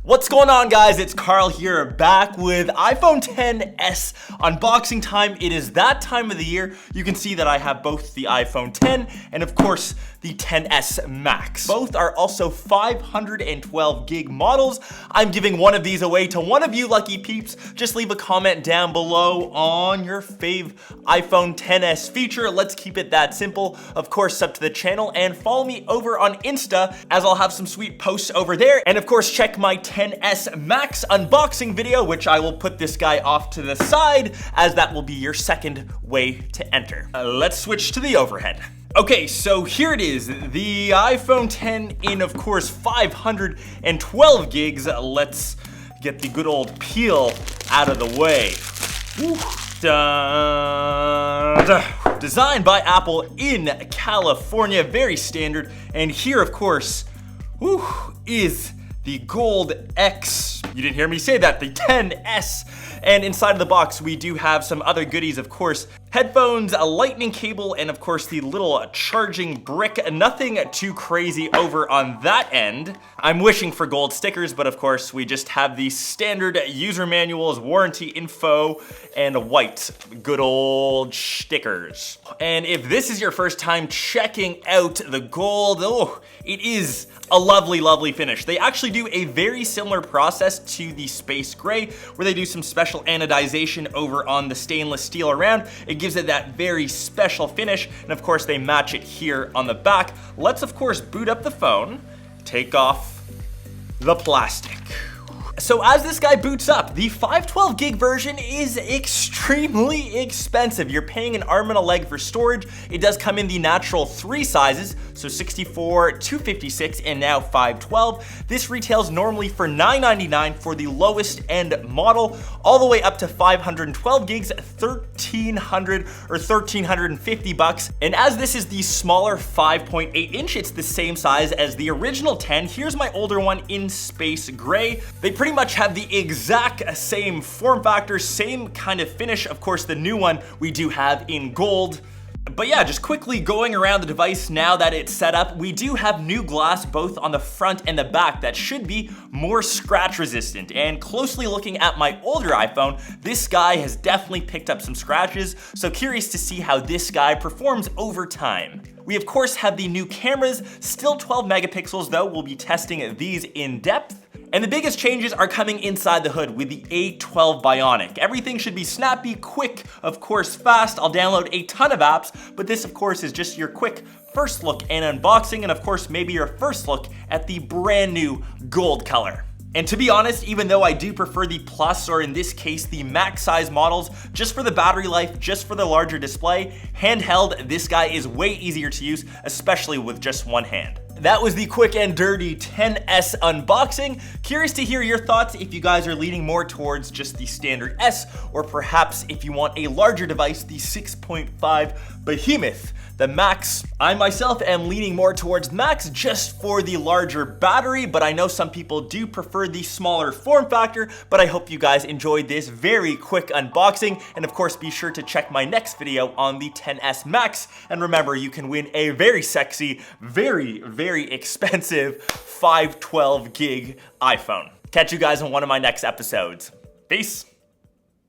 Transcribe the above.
What's going on, guys? It's Karl here, back with iPhone XS unboxing time. It is that time of the year. You can see that I have both the iPhone X and of course the XS Max. Both are also 512 gig models. I'm giving one of these away to one of you lucky peeps. Just leave a comment down below on your fave iPhone XS feature. Let's keep it that simple. Of course, sub to the channel and follow me over on Insta, as I'll have some sweet posts over there. And of course, check my XS Max unboxing video, which I will put this guy off to the side, as that will be your second way to enter. Let's switch to the overhead. Okay, so here it is, the iPhone X in, of course, 512 gigs. Let's get the good old peel out of the way. Designed by Apple in California, very standard. And here, of course, is the Gold X. You didn't hear me say that, the XS. And inside of the box, we do have some other goodies, of course. Headphones, a lightning cable, and of course the little charging brick. Nothing too crazy over on that end. I'm wishing for gold stickers, but of course we just have the standard user manuals, warranty info, and white good old stickers. And if this is your first time checking out the gold, it is a lovely, lovely finish. They actually do a very similar process to the space gray, where they do some special anodization over on the stainless steel around. It gives it that very special finish, and of course they match it here on the back. Let's of course boot up the phone, take off the plastic. So as this guy boots up, the 512 gig version is extremely expensive. You're paying an arm and a leg for storage. It does come in the natural 3 sizes, so 64, 256, and now 512. This retails normally for $999 for the lowest end model, all the way up to 512 gigs, $1,300 or $1,350. And as this is the smaller 5.8 inch, it's the same size as the original 10. Here's my older one in space gray. They pretty much have the exact same form factor, same kind of finish. Of course, the new one we do have in gold. But yeah, just quickly going around the device now that it's set up, we do have new glass both on the front and the back that should be more scratch resistant. And closely looking at my older iPhone, this guy has definitely picked up some scratches, so curious to see how this guy performs over time. We of course have the new cameras, still 12 megapixels though. We'll be testing these in depth. And the biggest changes are coming inside the hood with the A12 Bionic. Everything should be snappy, quick, of course fast. I'll download a ton of apps, but this of course is just your quick first look and unboxing, and of course maybe your first look at the brand new gold color. And to be honest, even though I do prefer the Plus, or in this case the Max size models, just for the battery life, just for the larger display, handheld, this guy is way easier to use, especially with just one hand. That was the quick and dirty XS unboxing. Curious to hear your thoughts if you guys are leaning more towards just the standard S, or perhaps if you want a larger device, the 6.5 behemoth, the Max. I myself am leaning more towards Max just for the larger battery, but I know some people do prefer the smaller form factor. But I hope you guys enjoyed this very quick unboxing, and of course be sure to check my next video on the XS Max. And remember, you can win a very sexy, very expensive 512 gig iPhone. Catch you guys on one of my next episodes. Peace.